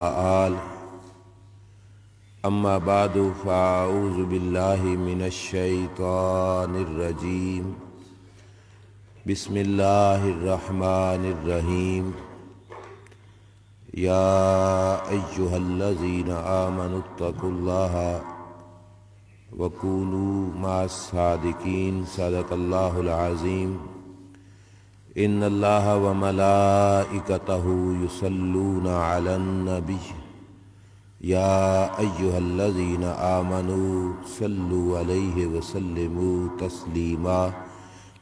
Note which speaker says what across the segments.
Speaker 1: آل اما بعد فاعوذ باللہ من الشیطان الرجیم بسم اللہ الرحمن الرحیم یا ایہا الذین آمنوا اتقوا اللہ وکونوا مع الصادقین صدق اللہ العظیم ان اللہ وملائکتہ یصلون علی النبی یا ایہا الذین آمنوا صلوا علیہ وسلموا تسلیما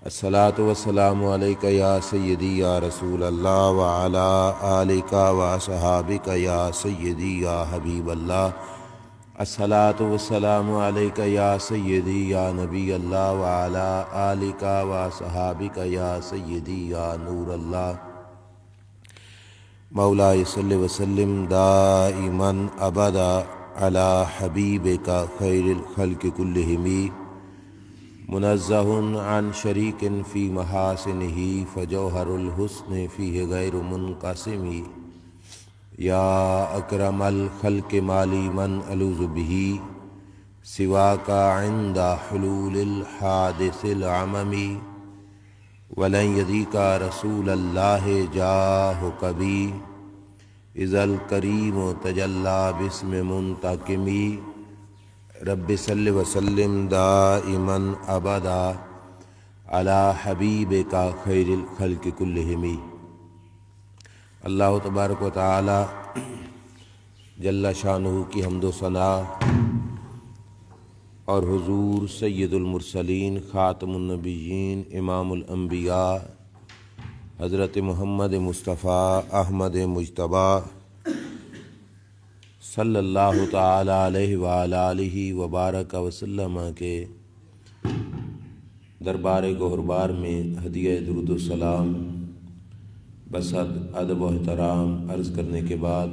Speaker 1: الصلاۃ والسلام علیک یا سیدی یا رسول اللہ وعلی آلک واصحابک یا سیدی یا حبیب اللہ الصلاۃ والسلام علیک یا سیدی یا نبی اللہ وعلی آلک واصحابک یا سیدی یا نور اللہ مولاي صل وسلم دائما ابدا على حبيبك خير الخلق كلهم منزه عن شريك في محاسنه فجوهر الحسن فيه غير منقسم يا اكرم الخلق مالي من الوذ به سواك عند حلول الحادث العمم ولن يذيك رسول الله جاه كبي إذا الكريم تجلى باسم منتقم رب صل وسلم دائما أبدا على حبيبك خير الخلق كلهم اللہ تبارک و تعالی جل شانہ کی حمد و ثنا اور حضور سید المرسلین خاتم النبیین امام الانبیاء حضرت محمد مصطفیٰ احمد مجتبیٰ صلی اللہ تعالی علیہ وآلہ وبارک وسلم کے دربار گہربار میں ہدیہ درود و سلام بصد ادب و احترام عرض کرنے کے بعد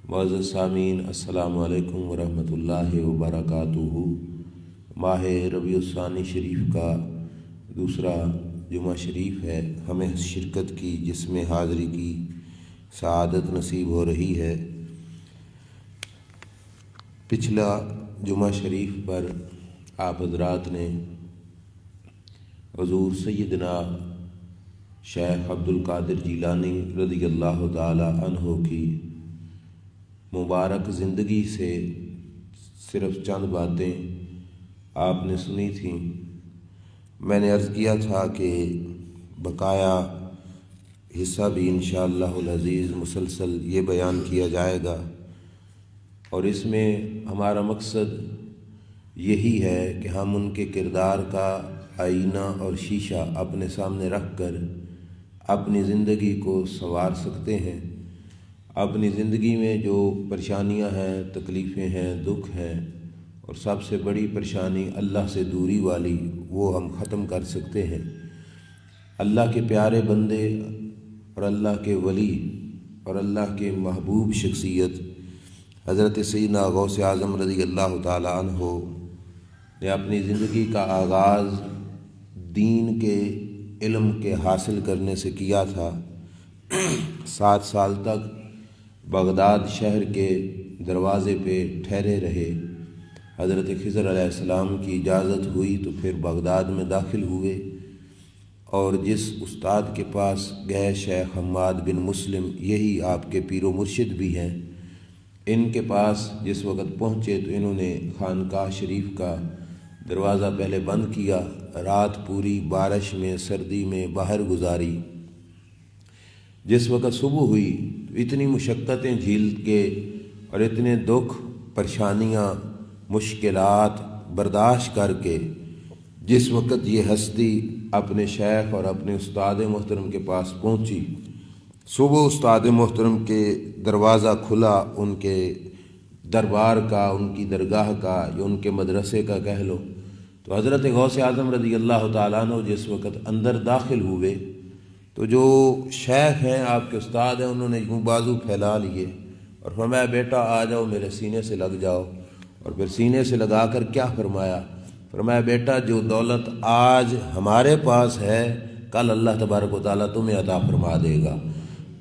Speaker 1: معزز سامعین السلام علیکم ورحمۃ اللہ وبرکاتہ۔ ماہ ربیع الثانی شریف کا دوسرا جمعہ شریف ہے، ہمیں شرکت کی جس میں حاضری کی سعادت نصیب ہو رہی ہے۔ پچھلا جمعہ شریف پر آپ حضرات نے حضور سیدنا شیخ عبد القادر جیلانی رضی اللہ تعالی عنہ کی مبارک زندگی سے صرف چند باتیں آپ نے سنی تھیں۔ میں نے عرض کیا تھا کہ بقایا حصہ بھی انشاءاللہ العزیز مسلسل یہ بیان کیا جائے گا، اور اس میں ہمارا مقصد یہی ہے کہ ہم ان کے کردار کا آئینہ اور شیشہ اپنے سامنے رکھ کر اپنی زندگی کو سنوار سکتے ہیں۔ اپنی زندگی میں جو پریشانیاں ہیں، تکلیفیں ہیں، دکھ ہیں، اور سب سے بڑی پریشانی اللہ سے دوری والی، وہ ہم ختم کر سکتے ہیں۔ اللہ کے پیارے بندے اور اللہ کے ولی اور اللہ کے محبوب شخصیت حضرت سیدنا غوث اعظم رضی اللہ تعالی عنہ نے اپنی زندگی کا آغاز دین کے علم کے حاصل کرنے سے کیا تھا۔ 7 سال تک بغداد شہر کے دروازے پہ ٹھہرے رہے۔ حضرت خضر علیہ السلام کی اجازت ہوئی تو پھر بغداد میں داخل ہوئے، اور جس استاد کے پاس گئے شیخ حماد بن مسلم، یہی آپ کے پیر و مرشد بھی ہیں، ان کے پاس جس وقت پہنچے تو انہوں نے خانقاہ شریف کا دروازہ پہلے بند کیا، رات پوری بارش میں سردی میں باہر گزاری۔ جس وقت صبح ہوئی تو اتنی مشقتیں جھیل کے اور اتنے دکھ پریشانیاں مشکلات برداشت کر کے جس وقت یہ ہستی اپنے شیخ اور اپنے استاد محترم کے پاس پہنچی، صبح استاد محترم کے دروازہ کھلا، ان کے دربار کا، ان کی درگاہ کا، یا ان کے مدرسے کا کہہ لو، تو حضرت غوث اعظم رضی اللہ تعالیٰ عنہ جس وقت اندر داخل ہوئے تو جو شیخ ہیں، آپ کے استاد ہیں، انہوں نے یوں بازو پھیلا لیے اور فرمایا بیٹا آ جاؤ، میرے سینے سے لگ جاؤ۔ اور پھر سینے سے لگا کر کیا فرمایا؟ فرمایا بیٹا جو دولت آج ہمارے پاس ہے کل اللہ تبارک و تعالیٰ تمہیں عطا فرما دے گا۔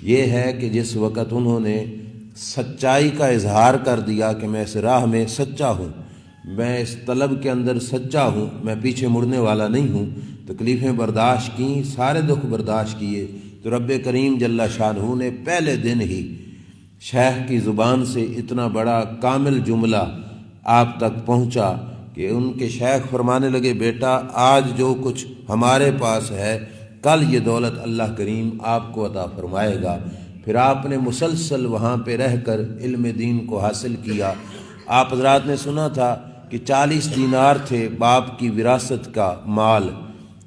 Speaker 1: یہ ہے کہ جس وقت انہوں نے سچائی کا اظہار کر دیا کہ میں اس راہ میں سچا ہوں، میں اس طلب کے اندر سچا ہوں، میں پیچھے مڑنے والا نہیں ہوں، تکلیفیں برداشت کیں، سارے دکھ برداشت کیے، تو رب کریم جل شانہ نے پہلے دن ہی شیخ کی زبان سے اتنا بڑا کامل جملہ آپ تک پہنچا کہ ان کے شیخ فرمانے لگے، بیٹا آج جو کچھ ہمارے پاس ہے کل یہ دولت اللہ کریم آپ کو عطا فرمائے گا۔ پھر آپ نے مسلسل وہاں پہ رہ کر علم دین کو حاصل کیا۔ آپ حضرات نے سنا تھا کہ 40 دینار تھے باپ کی وراثت کا مال،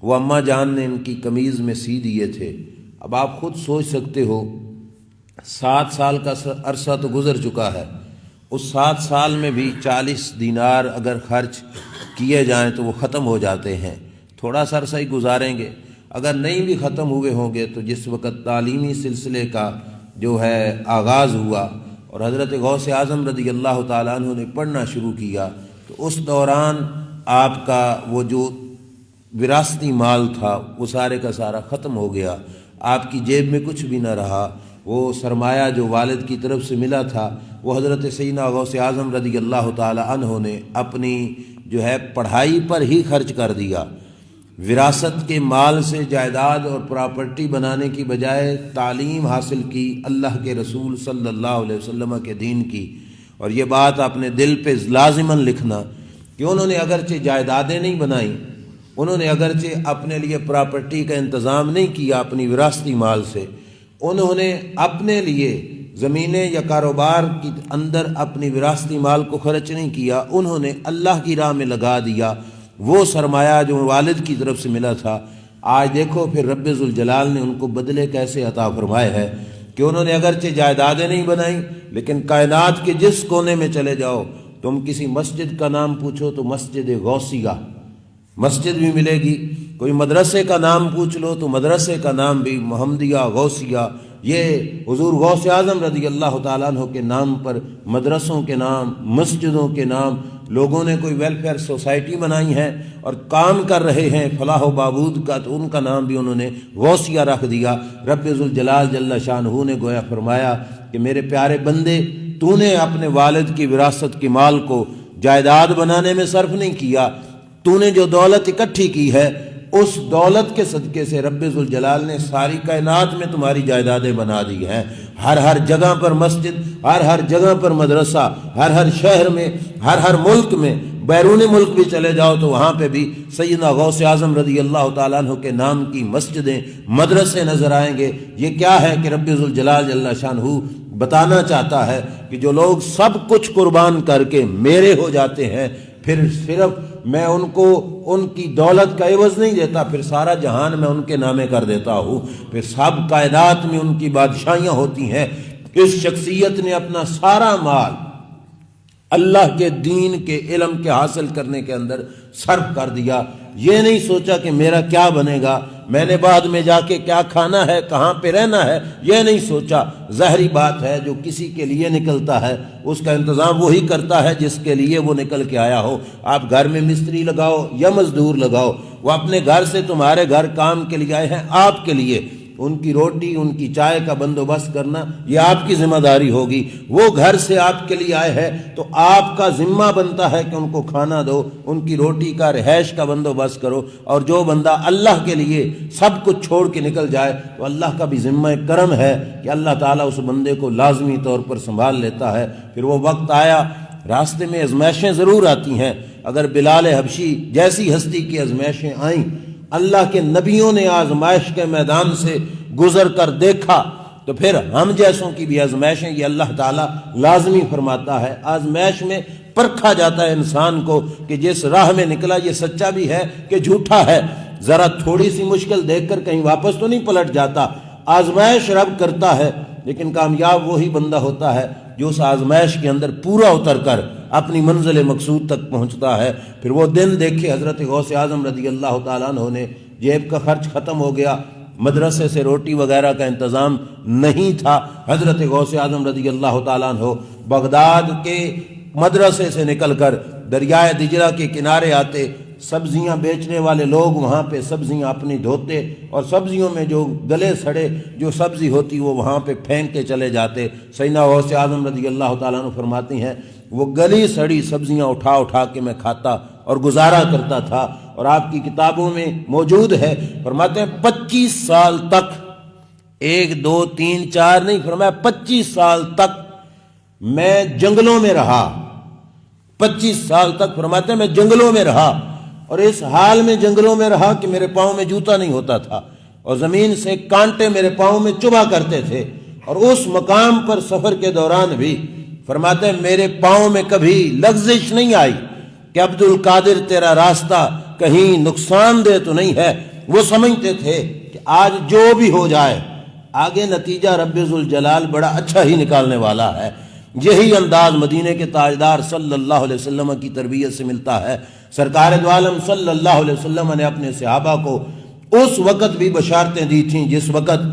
Speaker 1: وہ اماں جان نے ان کی قمیض میں سی دیے تھے۔ اب آپ خود سوچ سکتے ہو 7 سال کا عرصہ تو گزر چکا ہے، اس 7 سال میں بھی 40 دینار اگر خرچ کیے جائیں تو وہ ختم ہو جاتے ہیں، تھوڑا سا عرصہ ہی گزاریں گے۔ اگر نہیں بھی ختم ہوئے ہوں گے تو جس وقت تعلیمی سلسلے کا جو ہے آغاز ہوا اور حضرت غوث اعظم رضی اللہ تعالیٰ عنہ نے پڑھنا شروع کیا تو اس دوران آپ کا وہ جو وراثتی مال تھا وہ سارے کا سارا ختم ہو گیا، آپ کی جیب میں کچھ بھی نہ رہا۔ وہ سرمایہ جو والد کی طرف سے ملا تھا وہ حضرت سیدنا غوث اعظم رضی اللہ تعالی عنہ نے اپنی جو ہے پڑھائی پر ہی خرچ کر دیا۔ وراثت کے مال سے جائیداد اور پراپرٹی بنانے کی بجائے تعلیم حاصل کی اللہ کے رسول صلی اللہ علیہ وسلم کے دین کی۔ اور یہ بات اپنے دل پہ لازماً لکھنا کہ انہوں نے اگرچہ جائیدادیں نہیں بنائیں، انہوں نے اگرچہ اپنے لیے پراپرٹی کا انتظام نہیں کیا اپنی وراثتی مال سے، انہوں نے اپنے لیے زمینیں یا کاروبار کے اندر اپنی وراثتی مال کو خرچ نہیں کیا، انہوں نے اللہ کی راہ میں لگا دیا وہ سرمایہ جو والد کی طرف سے ملا تھا۔ آج دیکھو پھر رب ذوالجلال نے ان کو بدلے کیسے عطا فرمائے ہے کہ انہوں نے اگرچہ جائیدادیں نہیں بنائیں لیکن کائنات کے جس کونے میں چلے جاؤ تم کسی مسجد کا نام پوچھو تو مسجد غوثیہ مسجد بھی ملے گی، کوئی مدرسے کا نام پوچھ لو تو مدرسے کا نام بھی محمدیہ غوثیہ، یہ حضور غوث اعظم رضی اللہ تعالیٰ عنہ کے نام پر مدرسوں کے نام، مسجدوں کے نام، لوگوں نے کوئی ویلفیئر سوسائٹی بنائی ہے اور کام کر رہے ہیں فلاح و بہبود کا، تو ان کا نام بھی انہوں نے غوثیہ رکھ دیا۔ رب ذوالجلال جل شانہ نے گویا فرمایا کہ میرے پیارے بندے، تو نے اپنے والد کی وراثت کے مال کو جائیداد بنانے میں صرف نہیں کیا، تو نے جو دولت اکٹھی کی ہے اس دولت کے صدقے سے رب ذوالجلال نے ساری کائنات میں تمہاری جائیدادیں بنا دی ہیں۔ ہر جگہ پر مسجد، ہر جگہ پر مدرسہ، ہر شہر میں، ہر ملک میں، بیرون ملک بھی چلے جاؤ تو وہاں پہ بھی سیدنا غوث اعظم رضی اللہ تعالیٰ عنہ کے نام کی مسجدیں، مدرسے نظر آئیں گے۔ یہ کیا ہے کہ رب ذوالجلال جل شانہ بتانا چاہتا ہے کہ جو لوگ سب کچھ قربان کر کے میرے ہو جاتے ہیں پھر صرف میں ان کو ان کی دولت کا عوض نہیں دیتا، پھر سارا جہان میں ان کے نامے کر دیتا ہوں، پھر سب کائنات میں ان کی بادشاہیاں ہوتی ہیں۔ اس شخصیت نے اپنا سارا مال اللہ کے دین کے علم کے حاصل کرنے کے اندر صرف کر دیا، یہ نہیں سوچا کہ میرا کیا بنے گا، میں نے بعد میں جا کے کیا کھانا ہے، کہاں پہ رہنا ہے، یہ نہیں سوچا۔ ظاہری بات ہے جو کسی کے لیے نکلتا ہے اس کا انتظام وہی کرتا ہے جس کے لیے وہ نکل کے آیا ہو۔ آپ گھر میں مستری لگاؤ یا مزدور لگاؤ، وہ اپنے گھر سے تمہارے گھر کام کے لیے آئے ہیں، آپ کے لیے ان کی روٹی ان کی چائے کا بندوبست کرنا یہ آپ کی ذمہ داری ہوگی۔ وہ گھر سے آپ کے لیے آئے ہیں تو آپ کا ذمہ بنتا ہے کہ ان کو کھانا دو، ان کی روٹی کا رہائش کا بندوبست کرو۔ اور جو بندہ اللہ کے لیے سب کچھ چھوڑ کے نکل جائے تو اللہ کا بھی ذمہ کرم ہے کہ اللہ تعالیٰ اس بندے کو لازمی طور پر سنبھال لیتا ہے۔ پھر وہ وقت آیا، راستے میں آزمائشیں ضرور آتی ہیں، اگر بلال حبشی جیسی ہستی کی آزمائشیں آئیں، اللہ کے نبیوں نے آزمائش کے میدان سے گزر کر دیکھا تو پھر ہم جیسوں کی بھی آزمائشیں یہ اللہ تعالیٰ لازمی فرماتا ہے۔ آزمائش میں پرکھا جاتا ہے انسان کو کہ جس راہ میں نکلا یہ سچا بھی ہے کہ جھوٹا ہے، ذرا تھوڑی سی مشکل دیکھ کر کہیں واپس تو نہیں پلٹ جاتا۔ آزمائش رب کرتا ہے لیکن کامیاب وہی بندہ ہوتا ہے جو اس آزمائش کے اندر پورا اتر کر اپنی منزل مقصود تک پہنچتا ہے۔ پھر وہ دن دیکھے حضرت غوث اعظم رضی اللہ تعالیٰ عنہ نے، جیب کا خرچ ختم ہو گیا، مدرسے سے روٹی وغیرہ کا انتظام نہیں تھا۔ حضرت غوث اعظم رضی اللہ تعالیٰ عنہ بغداد کے مدرسے سے نکل کر دریائے دجلہ کے کنارے آتے، سبزیاں بیچنے والے لوگ وہاں پہ سبزیاں اپنی دھوتے اور سبزیوں میں جو گلے سڑے جو سبزی ہوتی وہ وہاں پہ پھینک کے چلے جاتے۔ سیدنا غوث اعظم رضی اللہ تعالیٰ عنہ فرماتی ہیں وہ گلی سڑی سبزیاں اٹھا اٹھا کے میں کھاتا اور گزارا کرتا تھا، اور آپ کی کتابوں میں موجود ہے، فرماتے ہیں 25 سال تک، 1 2 3 4 نہیں، فرمایا 25 سال تک میں جنگلوں میں رہا، 25 سال تک فرماتے ہیں میں جنگلوں میں رہا، اور اس حال میں جنگلوں میں رہا کہ میرے پاؤں میں جوتا نہیں ہوتا تھا اور زمین سے کانٹے میرے پاؤں میں چبھا کرتے تھے، اور اس مقام پر سفر کے دوران بھی فرماتے ہیں میرے پاؤں میں کبھی لغزش نہیں آئی کہ عبد القادر تیرا راستہ کہیں نقصان دہ تو نہیں ہے۔ وہ سمجھتے تھے کہ آج جو بھی ہو جائے آگے نتیجہ رب ذوالجلال بڑا اچھا ہی نکالنے والا ہے۔ یہی انداز مدینے کے تاجدار صلی اللہ علیہ وسلم کی تربیت سے ملتا ہے۔ سرکار دو عالم صلی اللہ علیہ وسلم نے اپنے صحابہ کو اس وقت بھی بشارتیں دی تھیں جس وقت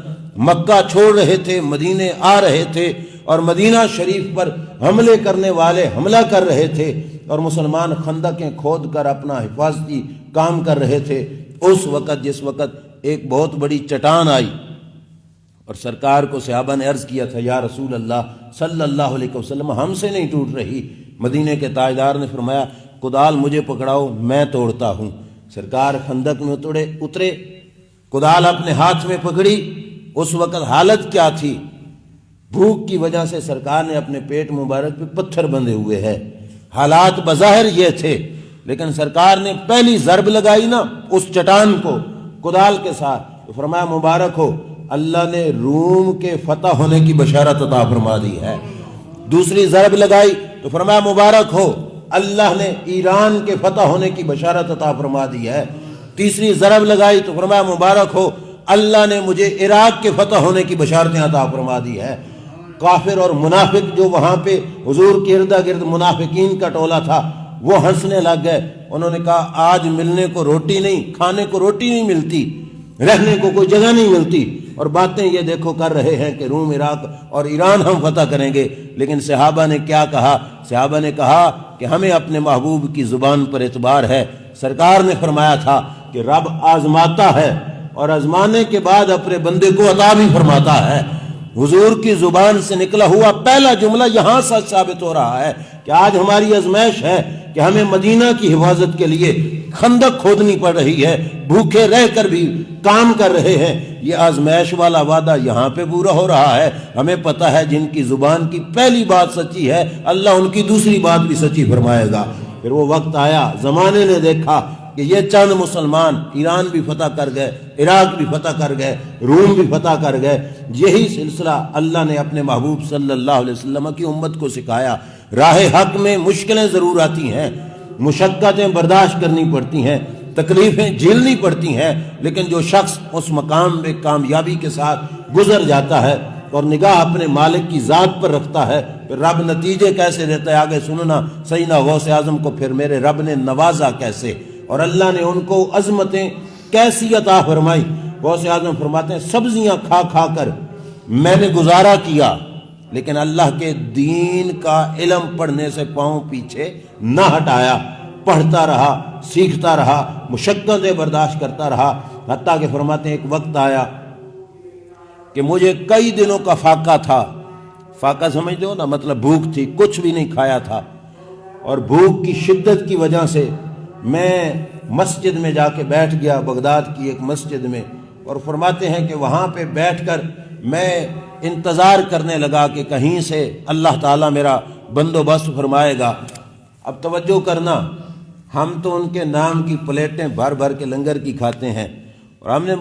Speaker 1: مکہ چھوڑ رہے تھے، مدینے آ رہے تھے، اور مدینہ شریف پر حملے کرنے والے حملہ کر رہے تھے، اور مسلمان خندقیں کھود کر اپنا حفاظتی کام کر رہے تھے۔ اس وقت جس وقت ایک بہت بڑی چٹان آئی اور سرکار کو صحابہ نے عرض کیا تھا یا رسول اللہ صلی اللہ علیہ وسلم ہم سے نہیں ٹوٹ رہی، مدینے کے تاجدار نے فرمایا کدال مجھے پکڑاؤ میں توڑتا ہوں۔ سرکار خندق میں اترے، کدال اپنے ہاتھ میں پکڑی۔ اس وقت حالت کیا تھی؟ بھوک کی وجہ سے سرکار نے اپنے پیٹ مبارک پہ پتھر بندھے ہوئے ہیں، حالات بظاہر یہ تھے، لیکن سرکار نے پہلی ضرب لگائی نا اس چٹان کو کدال کے ساتھ، تو فرمایا مبارک ہو اللہ نے روم کے فتح ہونے کی بشارت عطا فرما دی ہے۔ دوسری ضرب لگائی تو فرمایا مبارک ہو اللہ نے ایران کے فتح ہونے کی بشارت عطا فرما دی ہے۔ تیسری ضرب لگائی تو فرمایا مبارک ہو اللہ نے مجھے عراق کے فتح ہونے کی بشارتیں عطا فرما دی ہے۔ کافر اور منافق جو وہاں پہ حضور کے ارد گرد منافقین کا ٹولہ تھا وہ ہنسنے لگ گئے، انہوں نے کہا آج ملنے کو روٹی نہیں، کھانے کو روٹی نہیں ملتی، رہنے کو کوئی جگہ نہیں ملتی، اور باتیں یہ دیکھو کر رہے ہیں کہ روم عراق اور ایران ہم فتح کریں گے۔ لیکن صحابہ نے کیا کہا؟ صحابہ نے کہا کہ ہمیں اپنے محبوب کی زبان پر اعتبار ہے۔ سرکار نے فرمایا تھا کہ رب آزماتا ہے اور آزمانے کے بعد اپنے بندے کو عطا بھی فرماتا ہے۔ حضور کی زبان سے نکلا ہوا پہلا جملہ یہاں سچ ثابت ہو رہا ہے کہ آج ہماری آزمائش ہے کہ ہمیں مدینہ کی حفاظت کے لیے خندق کھودنی پڑ رہی ہے، بھوکے رہ کر بھی کام کر رہے ہیں۔ یہ آزمائش والا وعدہ یہاں پہ پورا ہو رہا ہے۔ ہمیں پتہ ہے جن کی زبان کی پہلی بات سچی ہے اللہ ان کی دوسری بات بھی سچی فرمائے گا۔ پھر وہ وقت آیا، زمانے نے دیکھا کہ یہ چند مسلمان ایران بھی فتح کر گئے، عراق بھی فتح کر گئے، روم بھی فتح کر گئے۔ یہی سلسلہ اللہ نے اپنے محبوب صلی اللہ علیہ وسلم کی امت کو سکھایا۔ راہ حق میں مشکلیں ضرور آتی ہیں، مشقتیں برداشت کرنی پڑتی ہیں، تکلیفیں جھیلنی پڑتی ہیں، لیکن جو شخص اس مقام میں کامیابی کے ساتھ گزر جاتا ہے اور نگاہ اپنے مالک کی ذات پر رکھتا ہے، پھر رب نتیجے کیسے دیتا ہے آگے سننا۔ سیدنا غوث اعظم کو پھر میرے رب نے نوازا کیسے، اور اللہ نے ان کو عظمتیں کیسی عطا فرمائی۔ غوث اعظم فرماتے ہیں سبزیاں کھا کھا کر میں نے گزارا کیا، لیکن اللہ کے دین کا علم پڑھنے سے پاؤں پیچھے نہ ہٹایا، پڑھتا رہا، سیکھتا رہا، مشقتیں برداشت کرتا رہا، حتیٰ کہ فرماتے ہیں ایک وقت آیا کہ مجھے کئی دنوں کا فاقہ تھا۔ فاقہ سمجھتے ہو نا، مطلب بھوک تھی، کچھ بھی نہیں کھایا تھا، اور بھوک کی شدت کی وجہ سے میں مسجد میں جا کے بیٹھ گیا، بغداد کی ایک مسجد میں، اور فرماتے ہیں کہ وہاں پہ بیٹھ کر میں انتظار کرنے لگا کہ کہیں سے اللہ تعالیٰ میرا بندوبست فرمائے گا۔ اب توجہ کرنا، ہم تو ان کے نام کی پلیٹیں بھر بھر کے لنگر کی کھاتے ہیں، اور ہم نے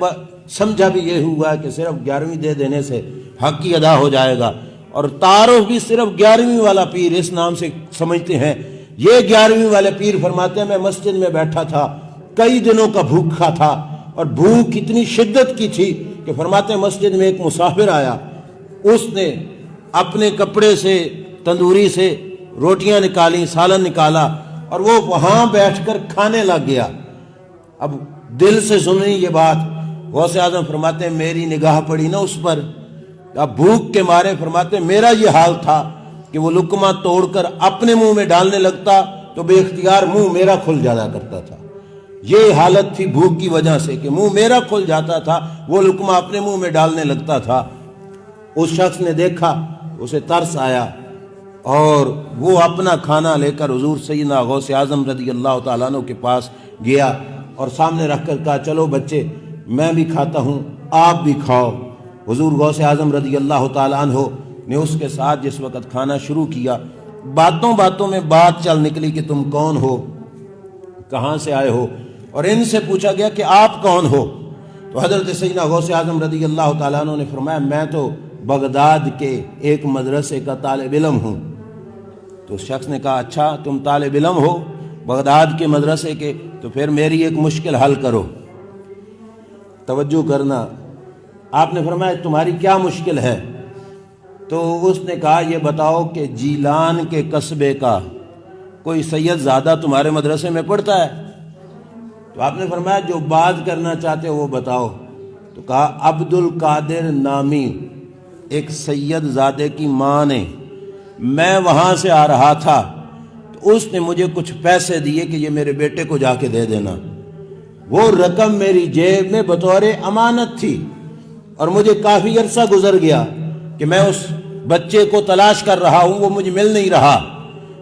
Speaker 1: سمجھا بھی یہ ہوا کہ صرف 11ویں دے دینے سے حق کی ادا ہو جائے گا، اور تعارف بھی صرف 11ویں والا پیر اس نام سے سمجھتے ہیں۔ یہ 11ویں والے پیر فرماتے ہیں میں مسجد میں بیٹھا تھا، کئی دنوں کا بھوکا تھا، اور بھوک اتنی شدت کی تھی کہ فرماتے ہیں مسجد میں ایک مسافر آیا، اس نے اپنے کپڑے سے تندوری سے روٹیاں نکالی، سالن نکالا، اور وہ وہاں بیٹھ کر کھانے لگ گیا۔ اب دل سے سنی یہ بات، غوث اعظم فرماتے ہیں میری نگاہ پڑی نا اس پر، اب بھوک کے مارے فرماتے ہیں میرا یہ حال تھا کہ وہ لقمہ توڑ کر اپنے منہ میں ڈالنے لگتا تو بے اختیار منہ میرا کھل جایا کرتا تھا۔ یہ حالت تھی بھوک کی وجہ سے کہ منہ میرا کھل جاتا تھا، وہ لقمہ اپنے منہ میں ڈالنے لگتا تھا۔ اس شخص نے دیکھا، اسے ترس آیا اور وہ اپنا کھانا لے کر حضور سیدنا غوث اعظم رضی اللہ تعالیٰ عنہ کے پاس گیا اور سامنے رکھ کر کہا چلو بچے میں بھی کھاتا ہوں، آپ بھی کھاؤ۔ حضور غوث اعظم رضی اللہ تعالیٰ عنہ نے اس کے ساتھ جس وقت کھانا شروع کیا، باتوں باتوں میں بات چل نکلی کہ تم کون ہو، کہاں سے آئے ہو، اور ان سے پوچھا گیا کہ آپ کون ہو؟ تو حضرت سیدنا غوث اعظم رضی اللہ تعالیٰ عنہ نے فرمایا میں تو بغداد کے ایک مدرسے کا طالب علم ہوں۔ تو اس شخص نے کہا اچھا تم طالب علم ہو بغداد کے مدرسے کے، تو پھر میری ایک مشکل حل کرو۔ توجہ کرنا، آپ نے فرمایا تمہاری کیا مشکل ہے؟ تو اس نے کہا یہ بتاؤ کہ جیلان کے قصبے کا کوئی سید زادہ تمہارے مدرسے میں پڑھتا ہے؟ تو آپ نے فرمایا جو بات کرنا چاہتے ہو وہ بتاؤ۔ تو کہا عبد القادر نامی ایک سید زادے کی ماں نے، میں وہاں سے آ رہا تھا تو اس نے مجھے کچھ پیسے دیے کہ یہ میرے بیٹے کو جا کے دے دینا۔ وہ رقم میری جیب میں بطور امانت تھی اور مجھے کافی عرصہ گزر گیا کہ میں اس بچے کو تلاش کر رہا ہوں، وہ مجھے مل نہیں رہا۔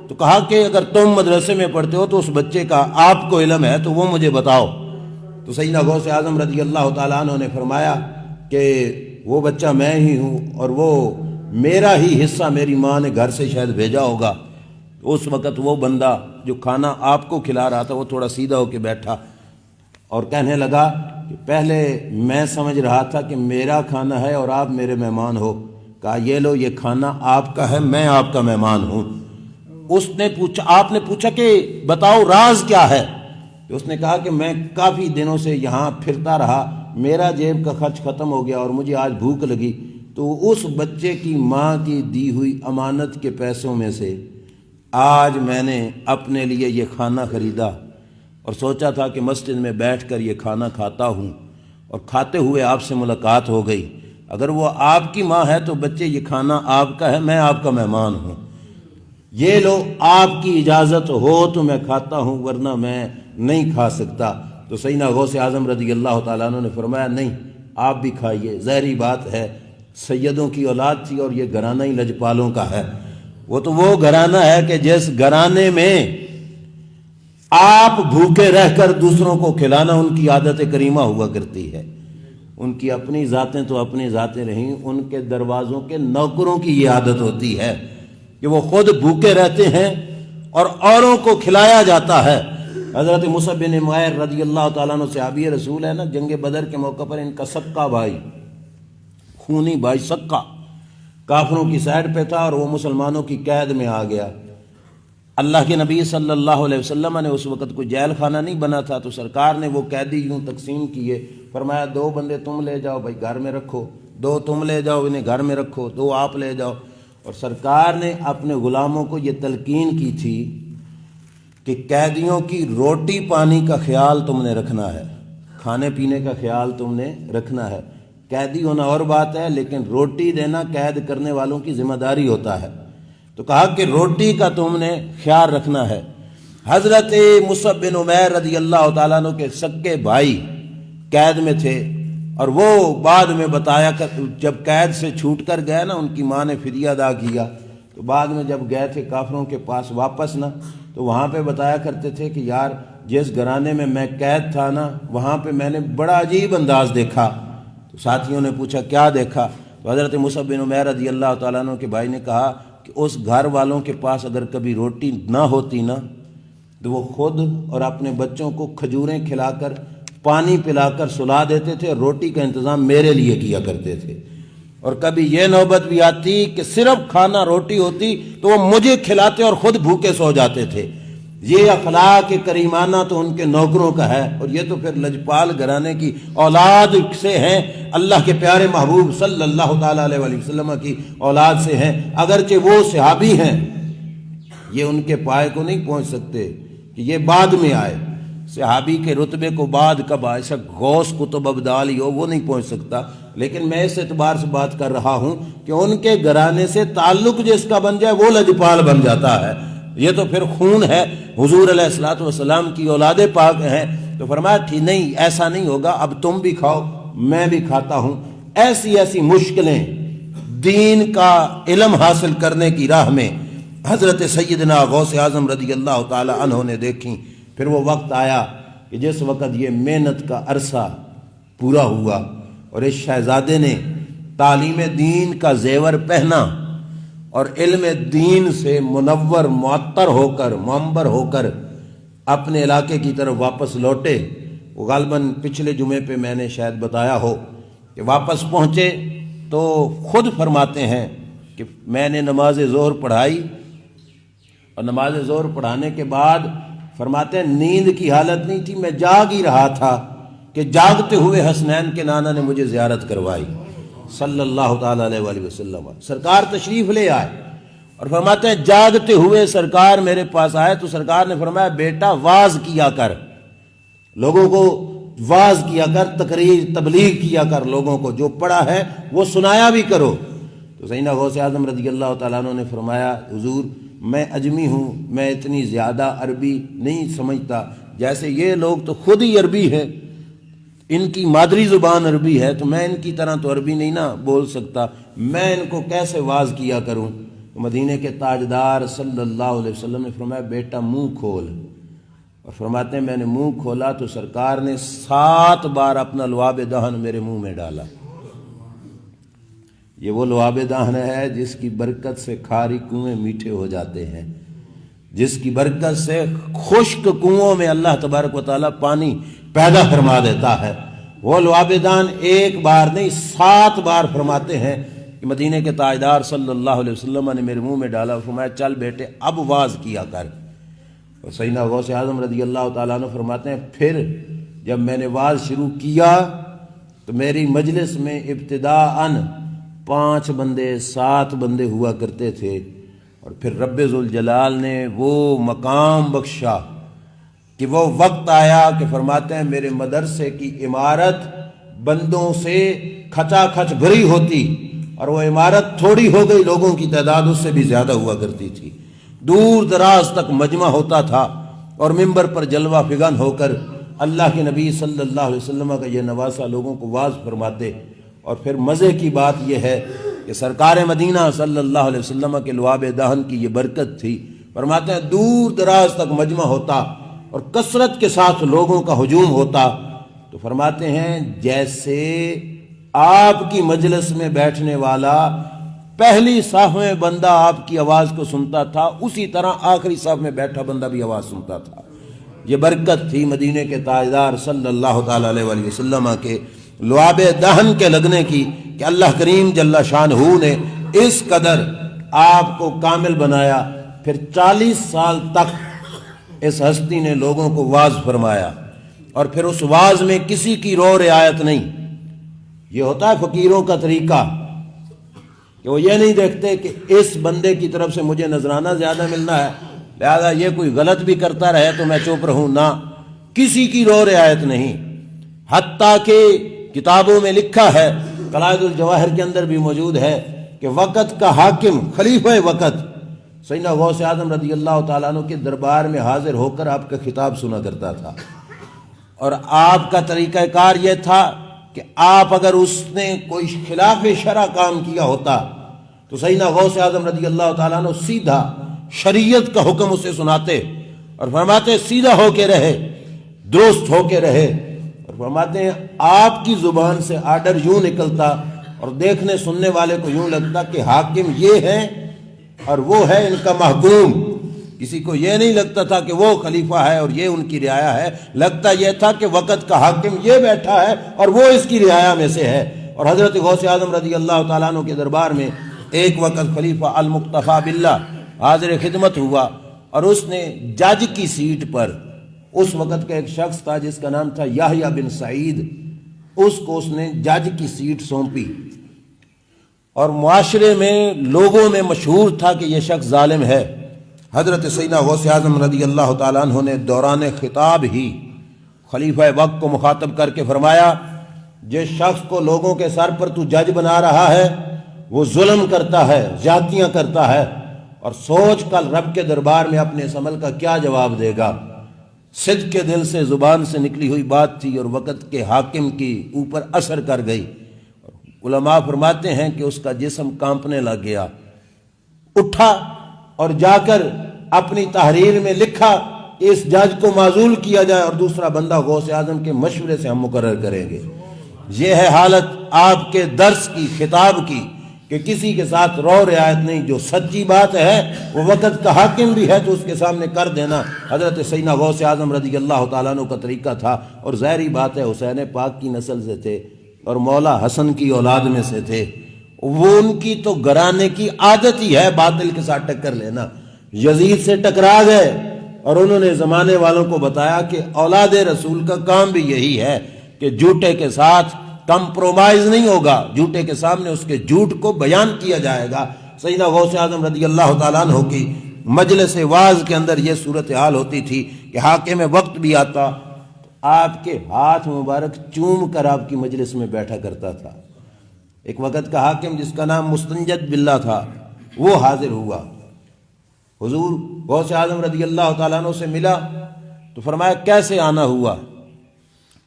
Speaker 1: تو کہا کہ اگر تم مدرسے میں پڑھتے ہو تو اس بچے کا آپ کو علم ہے تو وہ مجھے بتاؤ۔ تو سیدنا غوث اعظم رضی اللہ تعالیٰ عنہ نے فرمایا کہ وہ بچہ میں ہی ہوں اور وہ میرا ہی حصہ میری ماں نے گھر سے شاید بھیجا ہوگا۔ اس وقت وہ بندہ جو کھانا آپ کو کھلا رہا تھا وہ تھوڑا سیدھا ہو کے بیٹھا اور کہنے لگا کہ پہلے میں سمجھ رہا تھا کہ میرا کھانا ہے اور آپ میرے مہمان ہو۔ کہا یہ لو یہ کھانا آپ کا ہے، میں آپ کا مہمان ہوں۔ اس نے پوچھا، آپ نے پوچھا کہ بتاؤ راز کیا ہے؟ تو اس نے کہا کہ میں کافی دنوں سے یہاں پھرتا رہا، میرا جیب کا خرچ ختم ہو گیا اور مجھے آج بھوک لگی، تو اس بچے کی ماں کی دی ہوئی امانت کے پیسوں میں سے آج میں نے اپنے لیے یہ کھانا خریدا اور سوچا تھا کہ مسجد میں بیٹھ کر یہ کھانا کھاتا ہوں، اور کھاتے ہوئے آپ سے ملاقات ہو گئی۔ اگر وہ آپ کی ماں ہے تو بچے یہ کھانا آپ کا ہے، میں آپ کا مہمان ہوں، یہ لو آپ کی اجازت ہو تو میں کھاتا ہوں ورنہ میں نہیں کھا سکتا۔ تو سیدنا غوث اعظم رضی اللہ تعالیٰ عنہ نے فرمایا نہیں آپ بھی کھائیے، ظاہری بات ہے سیدوں کی اولاد تھی اور یہ گھرانہ ہی لجپالوں کا ہے۔ وہ تو وہ گھرانہ ہے کہ جس گھرانے میں آپ بھوکے رہ کر دوسروں کو کھلانا ان کی عادت کریمہ ہوا کرتی ہے۔ ان کی اپنی ذاتیں تو اپنی ذاتیں رہیں، ان کے دروازوں کے نوکروں کی یہ عادت ہوتی ہے کہ وہ خود بھوکے رہتے ہیں اور اوروں کو کھلایا جاتا ہے۔ حضرت مصعب بن عمیر رضی اللہ تعالیٰ عنہ صحابی رسول ہے نا، جنگ بدر کے موقع پر ان کا سکا بھائی، خونی بھائی سکا، کافروں کی سائیڈ پہ تھا اور وہ مسلمانوں کی قید میں آ گیا۔ اللہ کے نبی صلی اللہ علیہ وسلم نے اس وقت کوئی جیل خانہ نہیں بنا تھا، تو سرکار نے وہ قیدی یوں تقسیم کیے، فرمایا 2 بندے تم لے جاؤ بھائی گھر میں رکھو، 2 تم لے جاؤ انہیں گھر میں رکھو، 2 آپ لے جاؤ۔ اور سرکار نے اپنے غلاموں کو یہ تلقین کی تھی کہ قیدیوں کی روٹی پانی کا خیال تم نے رکھنا ہے، کھانے پینے کا خیال تم نے رکھنا ہے، قیدی ہونا اور بات ہے لیکن روٹی دینا قید کرنے والوں کی ذمہ داری ہوتا ہے۔ تو کہا کہ روٹی کا تم نے خیال رکھنا ہے۔ حضرت مصعب بن عمیر رضی اللہ تعالیٰ عنہ کے سکے بھائی قید میں تھے، اور وہ بعد میں بتایا جب قید سے چھوٹ کر گئے نا، ان کی ماں نے فدیہ ادا کیا، تو بعد میں جب گئے تھے کافروں کے پاس واپس نا، تو وہاں پہ بتایا کرتے تھے کہ یار جس گھرانے میں میں قید تھا نا وہاں پہ میں نے بڑا عجیب انداز دیکھا۔ تو ساتھیوں نے پوچھا کیا دیکھا؟ تو حضرت مصعب بن عمیر رضی اللہ تعالیٰ عنہ کے بھائی نے کہا کہ اس گھر والوں کے پاس اگر کبھی روٹی نہ ہوتی نا تو وہ خود اور اپنے بچوں کو کھجوریں کھلا کر پانی پلا کر سلا دیتے تھے، روٹی کا انتظام میرے لیے کیا کرتے تھے۔ اور کبھی یہ نوبت بھی آتی کہ صرف کھانا روٹی ہوتی تو وہ مجھے کھلاتے اور خود بھوکے سو جاتے تھے۔ یہ اخلاق کریمانہ تو ان کے نوکروں کا ہے، اور یہ تو پھر لجپال گھرانے کی اولاد سے ہیں، اللہ کے پیارے محبوب صلی اللہ تعالیٰ علیہ وآلہ وسلم کی اولاد سے ہیں، اگرچہ وہ صحابی ہیں، یہ ان کے پائے کو نہیں پہنچ سکتے کہ یہ بعد میں آئے۔ صحابی کے رتبے کو بعد کب ایسا غوث قطب ابدالی ہو وہ نہیں پہنچ سکتا، لیکن میں اس اعتبار سے بات کر رہا ہوں کہ ان کے گھرانے سے تعلق جس کا بن جائے وہ لجپال بن جاتا ہے، یہ تو پھر خون ہے، حضور علیہ الصلوۃ والسلام کی اولاد پاک ہیں، تو فرمایا ٹھیک نہیں، ایسا نہیں ہوگا، اب تم بھی کھاؤ میں بھی کھاتا ہوں۔ ایسی ایسی مشکلیں دین کا علم حاصل کرنے کی راہ میں حضرت سیدنا غوث اعظم رضی اللہ تعالی عنہ نے دیکھیں۔ پھر وہ وقت آیا کہ جس وقت یہ محنت کا عرصہ پورا ہوا اور اس شہزادے نے تعلیم دین کا زیور پہنا اور علم دین سے منور معطر ہو کر معمبر ہو کر اپنے علاقے کی طرف واپس لوٹے۔ وہ غالباً پچھلے جمعے پہ میں نے شاید بتایا ہو کہ واپس پہنچے تو خود فرماتے ہیں کہ میں نے نماز ظہر پڑھائی اور نماز ظہر پڑھانے کے بعد فرماتے ہیں نیند کی حالت نہیں تھی، میں جاگ ہی رہا تھا کہ جاگتے ہوئے حسنین کے نانا نے مجھے زیارت کروائی صلی اللہ تعالی علیہ وآلہ وسلم۔ سرکار تشریف لے آئے اور فرماتے ہیں جاگتے ہوئے سرکار میرے پاس آئے تو سرکار نے فرمایا بیٹا واز کیا کر، لوگوں کو واز کیا کر، تقریر تبلیغ کیا کر، لوگوں کو جو پڑھا ہے وہ سنایا بھی کرو۔ تو سیدنا غوث اعظم رضی اللہ تعالیٰ عنہ نے فرمایا حضور میں اجمی ہوں، میں اتنی زیادہ عربی نہیں سمجھتا، جیسے یہ لوگ تو خود ہی عربی ہیں، ان کی مادری زبان عربی ہے، تو میں ان کی طرح تو عربی نہیں نا بول سکتا، میں ان کو کیسے واز کیا کروں؟ مدینے کے تاجدار صلی اللہ علیہ وسلم نے فرمایا بیٹا منہ کھول، اور فرماتے ہیں میں نے منہ کھولا تو سرکار نے 7 بار اپنا لعاب دہن میرے منہ میں ڈالا۔ یہ وہ لعاب دہن ہے جس کی برکت سے کھاری کنویں میٹھے ہو جاتے ہیں، جس کی برکت سے خشک کنووں میں اللہ تبارک و تعالیٰ پانی پیدا فرما دیتا ہے۔ وہ لعاب دہن ایک بار نہیں 7 بار فرماتے ہیں کہ مدینے کے تاجدار صلی اللہ علیہ وسلم نے میرے منہ میں ڈالا، فرمایا چل بیٹے اب واز کیا کر۔ اور سیدنا غوث اعظم رضی اللہ تعالیٰ عنہ فرماتے ہیں پھر جب میں نے واز شروع کیا تو میری مجلس میں ابتداءً 5 بندے 7 بندے ہوا کرتے تھے، اور پھر رب ذوالجلال نے وہ مقام بخشا کہ وہ وقت آیا کہ فرماتے ہیں میرے مدرسے کی عمارت بندوں سے کھچا کھچ بھری ہوتی، اور وہ عمارت تھوڑی ہو گئی، لوگوں کی تعداد اس سے بھی زیادہ ہوا کرتی تھی، دور دراز تک مجمع ہوتا تھا، اور ممبر پر جلوہ فغان ہو کر اللہ کے نبی صلی اللہ علیہ وسلم کا یہ نواسہ لوگوں کو واز فرماتے۔ اور پھر مزے کی بات یہ ہے کہ سرکار مدینہ صلی اللہ علیہ وسلم کے لعاب دہن کی یہ برکت تھی، فرماتے ہیں دور دراز تک مجمع ہوتا اور کثرت کے ساتھ لوگوں کا ہجوم ہوتا، تو فرماتے ہیں جیسے آپ کی مجلس میں بیٹھنے والا پہلی صف میں بندہ آپ کی آواز کو سنتا تھا، اسی طرح آخری صف میں بیٹھا بندہ بھی آواز سنتا تھا۔ یہ برکت تھی مدینے کے تاجدار صلی اللہ تعالی علیہ وآلہ وسلم کے لعاب دہن کے لگنے کی کہ اللہ کریم جل شانہ نے اس قدر آپ کو کامل بنایا۔ پھر 40 سال تک اس ہستی نے لوگوں کو واز فرمایا، اور پھر اس واز میں کسی کی رو رعایت نہیں۔ یہ ہوتا ہے فقیروں کا طریقہ کہ وہ یہ نہیں دیکھتے کہ اس بندے کی طرف سے مجھے نذرانہ زیادہ ملنا ہے لہذا یہ کوئی غلط بھی کرتا رہے تو میں چپ رہوں، نہ، کسی کی رو رعایت نہیں۔ حتیٰ کہ کتابوں میں لکھا ہے، قلائد الجواہر کے اندر بھی موجود ہے کہ وقت کا حاکم خلیفہ وقت سیدنا غوث اعظم رضی اللہ تعالیٰ عنہ کے دربار میں حاضر ہو کر آپ کا خطاب سنا کرتا تھا، اور آپ کا طریقہ کار یہ تھا کہ آپ اگر اس نے کوئی خلاف شرع کام کیا ہوتا تو سیدنا غوث اعظم رضی اللہ تعالیٰ عنہ سیدھا شریعت کا حکم اسے سناتے اور فرماتے سیدھا ہو کے رہے، درست ہو کے رہے، اور فرماتے ہیں آپ کی زبان سے آرڈر یوں نکلتا اور دیکھنے سننے والے کو یوں لگتا کہ حاکم یہ ہے اور وہ ہے ان کا محکوم۔ کسی کو یہ نہیں لگتا تھا کہ وہ خلیفہ ہے اور یہ ان کی رعایا ہے، لگتا یہ تھا کہ وقت کا حاکم یہ بیٹھا ہے اور وہ اس کی رعایا میں سے ہے۔ اور حضرت غوث اعظم رضی اللہ تعالیٰ عنہ کے دربار میں ایک وقت خلیفہ المقتفیٰ باللہ حاضر خدمت ہوا، اور اس نے جج کی سیٹ پر اس وقت کا ایک شخص تھا جس کا نام تھا یحییٰ بن سعید، اس کو اس نے جج کی سیٹ سونپی، اور معاشرے میں لوگوں میں مشہور تھا کہ یہ شخص ظالم ہے۔ حضرت سیدنا غوث اعظم رضی اللہ تعالیٰ عنہ نے دوران خطاب ہی خلیفہ وقت کو مخاطب کر کے فرمایا جس شخص کو لوگوں کے سر پر تو جج بنا رہا ہے وہ ظلم کرتا ہے، زیادتیاں کرتا ہے، اور سوچ کل رب کے دربار میں اپنے اس عمل کا کیا جواب دے گا۔ صدق کے دل سے زبان سے نکلی ہوئی بات تھی اور وقت کے حاکم کی اوپر اثر کر گئی۔ علماء فرماتے ہیں کہ اس کا جسم کانپنے لگ گیا، اٹھا اور جا کر اپنی تحریر میں لکھا کہ اس جج کو معزول کیا جائے اور دوسرا بندہ غوث اعظم کے مشورے سے ہم مقرر کریں گے۔ یہ ہے حالت آپ کے درس کی، خطاب کی، کہ کسی کے ساتھ رو رعایت نہیں، جو سچی بات ہے وہ وقت کا حاکم بھی ہے تو اس کے سامنے کر دینا حضرت سیدنا غوث اعظم رضی اللہ تعالیٰ عنہ کا طریقہ تھا۔ اور ظاہری بات ہے حسین پاک کی نسل سے تھے اور مولا حسن کی اولاد میں سے تھے، وہ ان کی تو گرانے کی عادت ہی ہے باطل کے ساتھ ٹکر لینا۔ یزید سے ٹکرا گئے اور انہوں نے زمانے والوں کو بتایا کہ اولاد رسول کا کام بھی یہی ہے کہ جھوٹے کے ساتھ کمپرومائز نہیں ہوگا، جھوٹے کے سامنے اس کے جھوٹ کو بیان کیا جائے گا۔ سیدنا غوث اعظم رضی اللہ تعالیٰ عنہ کی مجلس واعظ کے اندر یہ صورتحال ہوتی تھی کہ حاکم وقت بھی آتا آپ کے ہاتھ مبارک چوم کر آپ کی مجلس میں بیٹھا کرتا تھا۔ ایک وقت کا حاکم جس کا نام مستنجد باللہ تھا وہ حاضر ہوا، حضور غوث اعظم رضی اللہ تعالیٰ عنہ سے ملا تو فرمایا کیسے آنا ہوا؟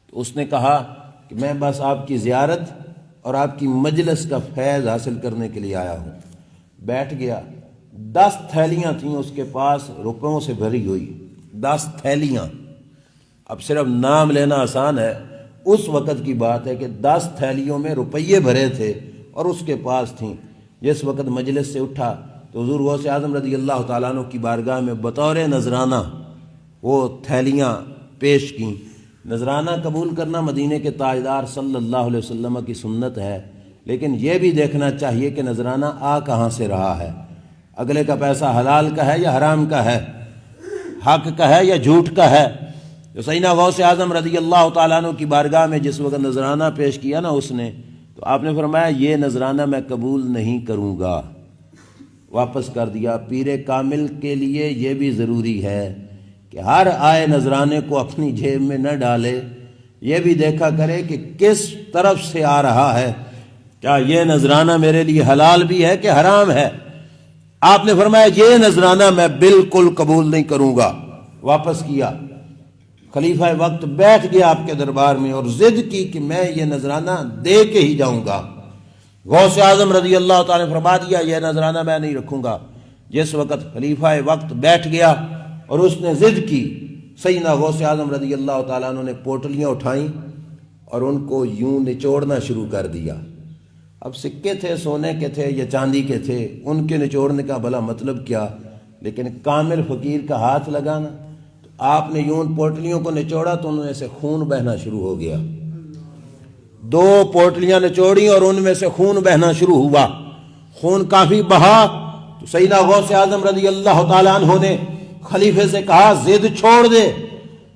Speaker 1: تو اس نے کہا کہ میں بس آپ کی زیارت اور آپ کی مجلس کا فیض حاصل کرنے کے لیے آیا ہوں۔ بیٹھ گیا، 10 تھیلیاں تھیں اس کے پاس روپوں سے بھری ہوئی، 10 تھیلیاں۔ اب صرف نام لینا آسان ہے، اس وقت کی بات ہے کہ 10 تھیلیوں میں روپیے بھرے تھے اور اس کے پاس تھیں۔ جس وقت مجلس سے اٹھا تو حضور غوث اعظم رضی اللہ تعالیٰ عنہ کی بارگاہ میں بطور نذرانہ وہ تھیلیاں پیش کیں۔ نذرانہ قبول کرنا مدینے کے تاجدار صلی اللہ علیہ وسلم کی سنت ہے، لیکن یہ بھی دیکھنا چاہیے کہ نذرانہ آ کہاں سے رہا ہے، اگلے کا پیسہ حلال کا ہے یا حرام کا ہے، حق کا ہے یا جھوٹ کا ہے۔ تو سیدنا غوث اعظم رضی اللہ تعالیٰ عنہ کی بارگاہ میں جس وقت نذرانہ پیش کیا نا اس نے، تو آپ نے فرمایا یہ نذرانہ میں قبول نہیں کروں گا، واپس کر دیا۔ پیر کامل کے لیے یہ بھی ضروری ہے کہ ہر آئے نذرانے کو اپنی جیب میں نہ ڈالے، یہ بھی دیکھا کرے کہ کس طرف سے آ رہا ہے، کیا یہ نذرانہ میرے لیے حلال بھی ہے کہ حرام ہے۔ آپ نے فرمایا یہ نذرانہ میں بالکل قبول نہیں کروں گا، واپس کیا۔ خلیفہ وقت بیٹھ گیا آپ کے دربار میں اور ضد کی کہ میں یہ نذرانہ دے کے ہی جاؤں گا۔ غوث اعظم رضی اللہ تعالیٰ نے فرما دیا یہ نذرانہ میں نہیں رکھوں گا۔ جس وقت خلیفہ وقت بیٹھ گیا اور اس نے ضد کی، سیدنا غوث اعظم رضی اللہ تعالیٰ عنہ نے پوٹلیاں اٹھائیں اور ان کو یوں نچوڑنا شروع کر دیا۔ اب سکے تھے، سونے کے تھے یا چاندی کے تھے، ان کے نچوڑنے کا بھلا مطلب کیا، لیکن کامل فقیر کا ہاتھ لگانا۔ تو آپ نے یوں پوٹلیوں کو نچوڑا تو ان میں سے خون بہنا شروع ہو گیا۔ 2 پوٹلیاں نچوڑی اور ان میں سے خون بہنا شروع ہوا، خون کافی بہا۔ تو سیدنا غوث اعظم رضی اللہ تعالیٰ عنہ نے خلیفے سے کہا ضد چھوڑ دے۔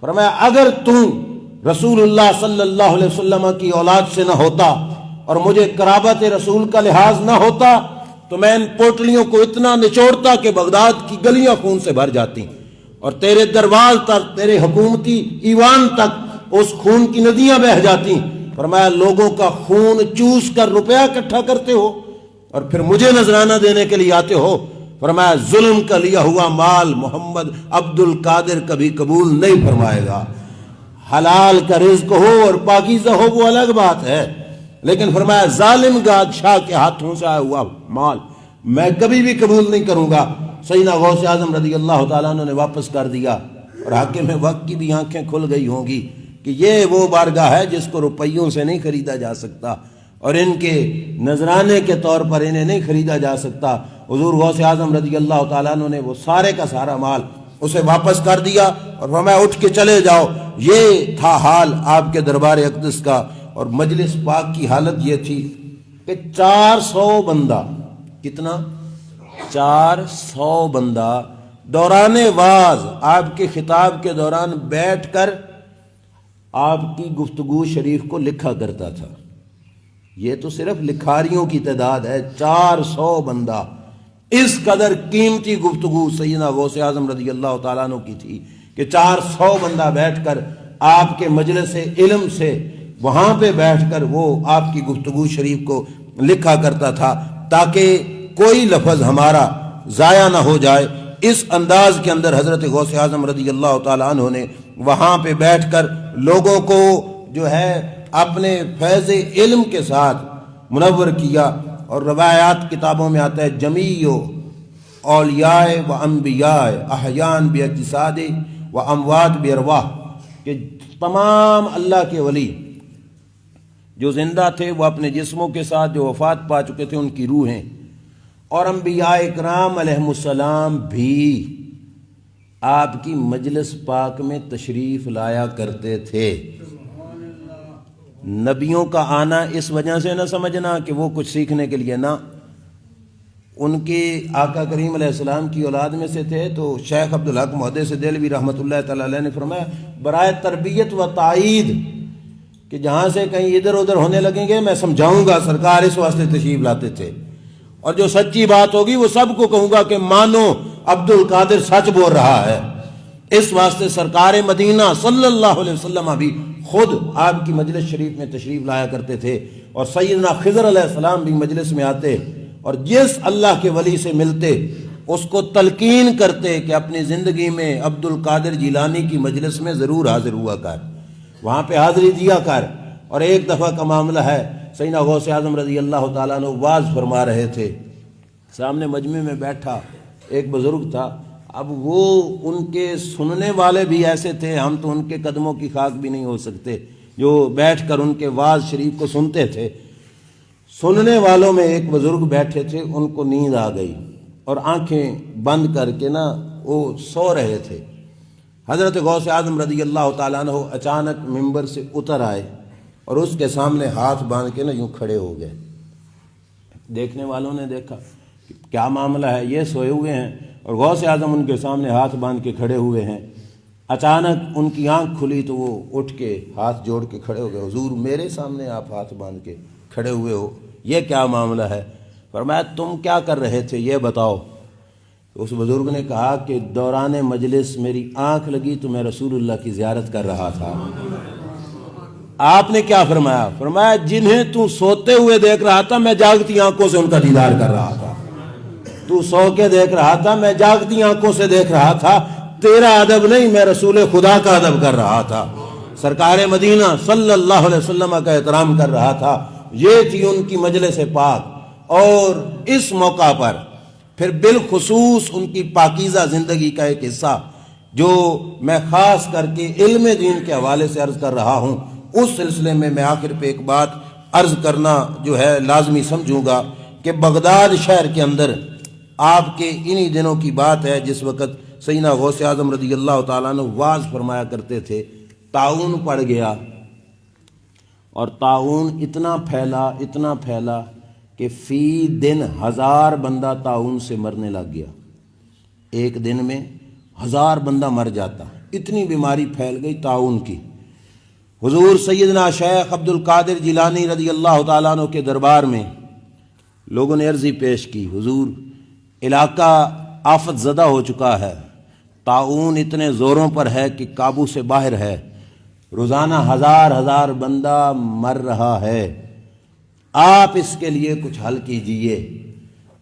Speaker 1: فرمایا اگر تم رسول اللہ صلی اللہ علیہ وسلم کی اولاد سے نہ ہوتا اور مجھے قرابت رسول کا لحاظ نہ ہوتا تو میں ان پوٹلیوں کو اتنا نچوڑتا کہ بغداد کی گلیاں خون سے بھر جاتی اور تیرے دربار تک، تیرے حکومتی ایوان تک اس خون کی ندیاں بہہ جاتی۔ فرمایا لوگوں کا خون چوس کر روپیہ اکٹھا کرتے ہو اور پھر مجھے نذرانہ دینے کے لیے آتے ہو۔ فرمایا ظلم کا لیا ہوا مال محمد عبد القادر کبھی قبول نہیں فرمائے گا۔ حلال کا رزق ہو اور پاکیزہ ہو وہ الگ بات ہے، لیکن فرمایا ظالم بادشاہ کے ہاتھوں سے آیا ہوا مال میں کبھی بھی قبول نہیں کروں گا۔ سیدنا غوث اعظم رضی اللہ تعالیٰ عنہ نے واپس کر دیا اور حاکم وقت کی بھی آنکھیں کھل گئی ہوں گی کہ یہ وہ بارگاہ ہے جس کو روپیوں سے نہیں خریدا جا سکتا اور ان کے نذرانے کے طور پر انہیں نہیں خریدا جا سکتا۔ حضور غوث اعظم رضی اللہ تعالیٰ عنہ نے وہ سارے کا سارا مال اسے واپس کر دیا اور فرمایا اٹھ کے چلے جاؤ۔ یہ تھا حال آپ کے دربار اقدس کا۔ اور مجلس پاک کی حالت یہ تھی کہ 400 بندہ، کتنا؟ 400 بندہ دوران واعظ آپ کے خطاب کے دوران بیٹھ کر آپ کی گفتگو شریف کو لکھا کرتا تھا۔ یہ تو صرف لکھاریوں کی تعداد ہے، 400 بندہ۔ اس قدر قیمتی گفتگو سیدنا غوث اعظم رضی اللہ تعالیٰ عنہ کی تھی کہ 400 بندہ بیٹھ کر آپ کے مجلس علم سے وہاں پہ بیٹھ کر وہ آپ کی گفتگو شریف کو لکھا کرتا تھا تاکہ کوئی لفظ ہمارا ضائع نہ ہو جائے۔ اس انداز کے اندر حضرت غوث اعظم رضی اللہ تعالیٰ عنہ نے وہاں پہ بیٹھ کر لوگوں کو جو ہے اپنے فیض علم کے ساتھ منور کیا۔ اور روایات کتابوں میں آتا ہے جمیع اولیاء و انبیاء احیان باجساد و اموات بارواح، کہ تمام اللہ کے ولی جو زندہ تھے وہ اپنے جسموں کے ساتھ، جو وفات پا چکے تھے ان کی روحیں، اور انبیاء اکرام علیہم السلام بھی آپ کی مجلس پاک میں تشریف لایا کرتے تھے۔ نبیوں کا آنا اس وجہ سے نہ سمجھنا کہ وہ کچھ سیکھنے کے لیے، نہ، ان کے آقا کریم علیہ السلام کی اولاد میں سے تھے۔ تو شیخ عبدالحق محدث دہلوی رحمۃ اللہ تعالی علیہ نے فرمایا برائے تربیت و تائید کہ جہاں سے کہیں ادھر ادھر ہونے لگیں گے میں سمجھاؤں گا، سرکار اس واسطے تشریف لاتے تھے، اور جو سچی بات ہوگی وہ سب کو کہوں گا کہ مانو عبد القادر سچ بول رہا ہے۔ اس واسطے سرکار مدینہ صلی اللہ علیہ وسلم بھی خود آپ کی مجلس شریف میں تشریف لایا کرتے تھے، اور سیدنا خضر علیہ السلام بھی مجلس میں آتے، اور جس اللہ کے ولی سے ملتے اس کو تلقین کرتے کہ اپنی زندگی میں عبد القادر جیلانی کی مجلس میں ضرور حاضر ہوا کر، وہاں پہ حاضری دیا کر۔ اور ایک دفعہ کا معاملہ ہے، سیدنا غوث اعظم رضی اللہ تعالیٰ عنہ واز فرما رہے تھے، سامنے مجمع میں بیٹھا ایک بزرگ تھا، اب وہ ان کے سننے والے بھی ایسے تھے، ہم تو ان کے قدموں کی خاک بھی نہیں ہو سکتے، جو بیٹھ کر ان کے واز شریف کو سنتے تھے۔ سننے والوں میں ایک بزرگ بیٹھے تھے، ان کو نیند آ گئی اور آنکھیں بند کر کے نا وہ سو رہے تھے۔ حضرت غوث اعظم رضی اللہ تعالیٰ عنہ اچانک ممبر سے اتر آئے اور اس کے سامنے ہاتھ باندھ کے نا یوں کھڑے ہو گئے۔ دیکھنے والوں نے دیکھا کہ کیا معاملہ ہے، یہ سوئے ہوئے ہیں اور غوث اعظم ان کے سامنے ہاتھ باندھ کے کھڑے ہوئے ہیں۔ اچانک ان کی آنکھ کھلی تو وہ اٹھ کے ہاتھ جوڑ کے کھڑے ہو گئے، حضور میرے سامنے آپ ہاتھ باندھ کے کھڑے ہوئے ہو، یہ کیا معاملہ ہے؟ فرمایا تم کیا کر رہے تھے یہ بتاؤ۔ تو اس بزرگ نے کہا کہ دوران مجلس میری آنکھ لگی تو میں رسول اللہ کی زیارت کر رہا تھا۔ آپ نے کیا فرمایا؟ فرمایا جنہیں تو سوتے ہوئے دیکھ رہا تھا میں جاگتی آنکھوں سے ان کا دیدار کر رہا تھا، تو سو کے دیکھ رہا تھا میں جاگتی آنکھوں سے دیکھ رہا تھا، تیرا ادب نہیں میں رسول خدا کا ادب کر رہا تھا، سرکار مدینہ صلی اللہ علیہ وسلم کا احترام کر رہا تھا۔ یہ تھی ان کی مجلس پاک، اور اس موقع پر پھر بالخصوص ان کی پاکیزہ زندگی کا ایک حصہ جو میں خاص کر کے علم دین کے حوالے سے عرض کر رہا ہوں، اس سلسلے میں میں آخر پہ ایک بات عرض کرنا جو ہے لازمی سمجھوں گا کہ بغداد شہر کے اندر آپ کے انہی دنوں کی بات ہے جس وقت سیدنا غوث اعظم رضی اللہ تعالیٰ عنہ واز فرمایا کرتے تھے، طاعون پڑ گیا، اور طاعون اتنا پھیلا کہ فی دن 1000 بندہ طاعون سے مرنے لگ گیا، ایک دن میں 1000 بندہ مر جاتا، اتنی بیماری پھیل گئی طاعون کی۔ حضور سیدنا شیخ عبد القادر جیلانی رضی اللہ تعالیٰ عنہ کے دربار میں لوگوں نے عرضی پیش کی، حضور علاقہ آفت زدہ ہو چکا ہے، طاعون اتنے زوروں پر ہے کہ قابو سے باہر ہے، روزانہ 1000 بندہ مر رہا ہے، آپ اس کے لیے کچھ حل کیجئے۔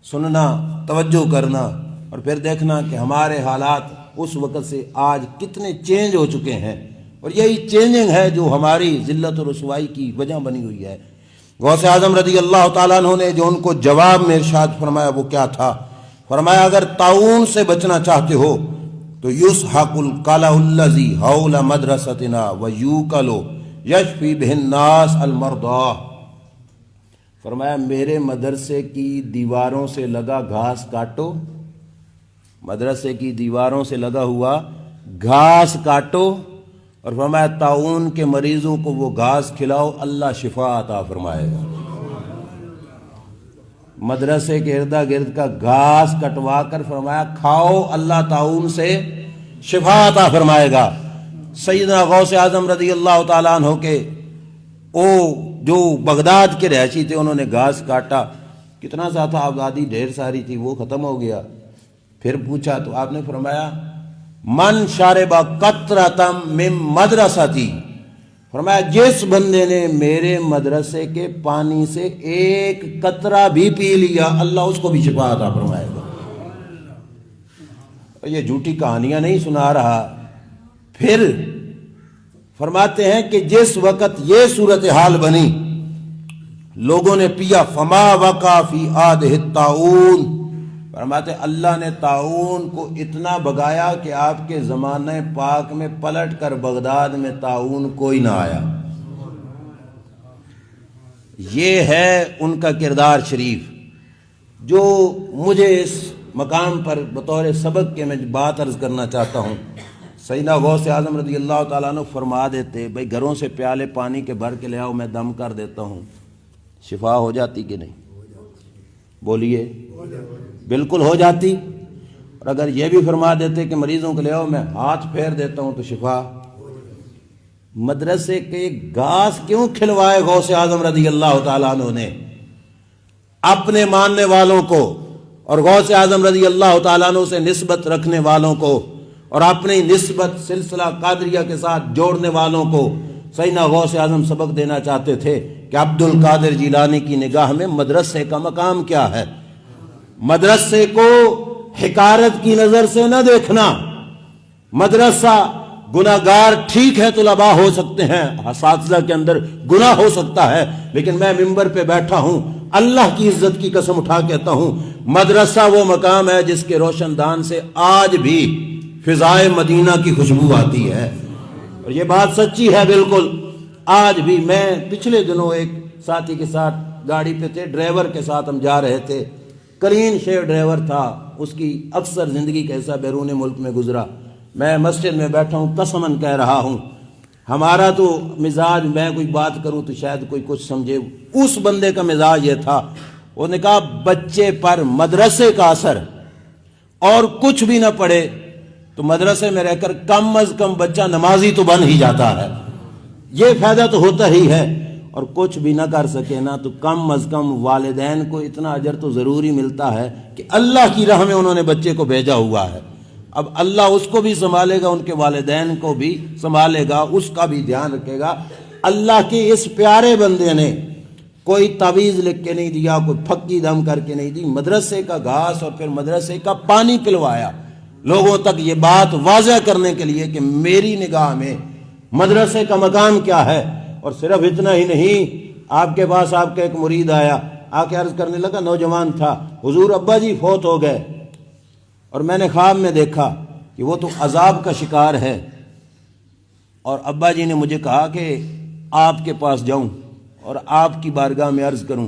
Speaker 1: سننا، توجہ کرنا، اور پھر دیکھنا کہ ہمارے حالات اس وقت سے آج کتنے چینج ہو چکے ہیں، اور یہی چینجنگ ہے جو ہماری ذلت و رسوائی کی وجہ بنی ہوئی ہے۔ غوث اعظم رضی اللہ تعالیٰ عنہ نے جو ان کو جواب میں ارشاد فرمایا وہ کیا تھا؟ فرمایا اگر طاعون سے بچنا چاہتے ہو تو یسحق القلع الذی حول مدرستنا ویوکل یشفی بہ الناس المرضی۔ فرمایا میرے مدرسے کی دیواروں سے لگا گھاس کاٹو، مدرسے کی دیواروں سے لگا ہوا گھاس کاٹو، اور فرمایا طاعون کے مریضوں کو وہ گھاس کھلاؤ، اللہ شفا عطا فرمائے گا۔ مدرسے کے ارد گرد کا گھاس کٹوا کر فرمایا کھاؤ، اللہ طاعون سے شفا عطا فرمائے گا۔ سیدنا غوث اعظم رضی اللہ تعالیٰ عنہ کے جو بغداد کے رہائشی تھے انہوں نے گھاس کاٹا، کتنا سا تھا، آبادی ڈھیر ساری تھی، وہ ختم ہو گیا۔ پھر پوچھا تو آپ نے فرمایا من شارب قطرۃ من مدرستی، فرمایا جس بندے نے میرے مدرسے کے پانی سے ایک قطرہ بھی پی لیا اللہ اس کو بھی شفا عطا فرمائے گا۔ یہ جھوٹی کہانیاں نہیں سنا رہا۔ پھر فرماتے ہیں کہ جس وقت یہ صورتحال بنی، لوگوں نے پیا، فما وقع فی عادہ الطاعون، فرماتے اللہ نے طاعون کو اتنا بگایا کہ آپ کے زمانہ پاک میں پلٹ کر بغداد میں طاعون کوئی نہ آیا۔ یہ ہے ان کا کردار شریف، جو مجھے اس مقام پر بطور سبق کے میں بات عرض کرنا چاہتا ہوں۔ سیدنا غوث اعظم رضی اللہ تعالیٰ عنہ فرما دیتے، بھئی گھروں سے پیالے پانی کے بھر کے لے آؤ، میں دم کر دیتا ہوں، شفا ہو جاتی کہ نہیں؟ بولیے، بالکل ہو جاتی۔ اور اگر یہ بھی فرما دیتے کہ مریضوں کو لے آؤ، میں ہاتھ پھیر دیتا ہوں، تو شفا۔ مدرسے کے گھاس کیوں کھلوائے غوث اعظم رضی اللہ تعالیٰ عنہ نے؟ اپنے ماننے والوں کو اور غوث اعظم رضی اللہ تعالیٰ عنہ سے نسبت رکھنے والوں کو اور اپنی نسبت سلسلہ قادریہ کے ساتھ جوڑنے والوں کو سیدنا غوث اعظم سبق دینا چاہتے تھے کہ عبد القادر جیلانی کی نگاہ میں مدرسے کا مقام کیا ہے۔ مدرسے کو حقارت کی نظر سے نہ دیکھنا۔ مدرسہ گناہگار ٹھیک ہے، طلباء ہو سکتے ہیں، اساتذہ کے اندر گناہ ہو سکتا ہے، لیکن میں ممبر پہ بیٹھا ہوں، اللہ کی عزت کی قسم اٹھا کہتا ہوں، مدرسہ وہ مقام ہے جس کے روشن دان سے آج بھی فضائے مدینہ کی خوشبو آتی ہے، اور یہ بات سچی ہے بالکل۔ آج بھی میں پچھلے دنوں ایک ساتھی کے ساتھ گاڑی پہ تھے، ڈرائیور کے ساتھ ہم جا رہے تھے، کلین شیو ڈرائیور تھا، اس کی اکثر زندگی کا حصہ بیرون ملک میں گزرا۔ میں مسجد میں بیٹھا ہوں، قسماً کہہ رہا ہوں، ہمارا تو مزاج، میں کوئی بات کروں تو شاید کوئی کچھ سمجھے، اس بندے کا مزاج یہ تھا، وہ نے کہا بچے پر مدرسے کا اثر اور کچھ بھی نہ پڑے تو مدرسے میں رہ کر کم از کم بچہ نمازی تو بن ہی جاتا ہے، یہ فائدہ تو ہوتا ہی ہے، اور کچھ بھی نہ کر سکے نا تو کم از کم والدین کو اتنا اجر تو ضروری ملتا ہے کہ اللہ کی راہ میں انہوں نے بچے کو بھیجا ہوا ہے۔ اب اللہ اس کو بھی سنبھالے گا، ان کے والدین کو بھی سنبھالے گا، اس کا بھی دھیان رکھے گا۔ اللہ کے اس پیارے بندے نے کوئی تعویذ لکھ کے نہیں دیا، کوئی پھکی دم کر کے نہیں دی، مدرسے کا گھاس اور پھر مدرسے کا پانی پلوایا، لوگوں تک یہ بات واضح کرنے کے لیے کہ میری نگاہ میں مدرسے کا مقام کیا ہے۔ اور صرف اتنا ہی نہیں، آپ کے پاس آپ کا ایک مرید آیا، آ کے عرض کرنے لگا، نوجوان تھا، حضور ابا جی فوت ہو گئے، اور میں نے خواب میں دیکھا کہ وہ تو عذاب کا شکار ہے، اور ابا جی نے مجھے کہا کہ آپ کے پاس جاؤں اور آپ کی بارگاہ میں عرض کروں۔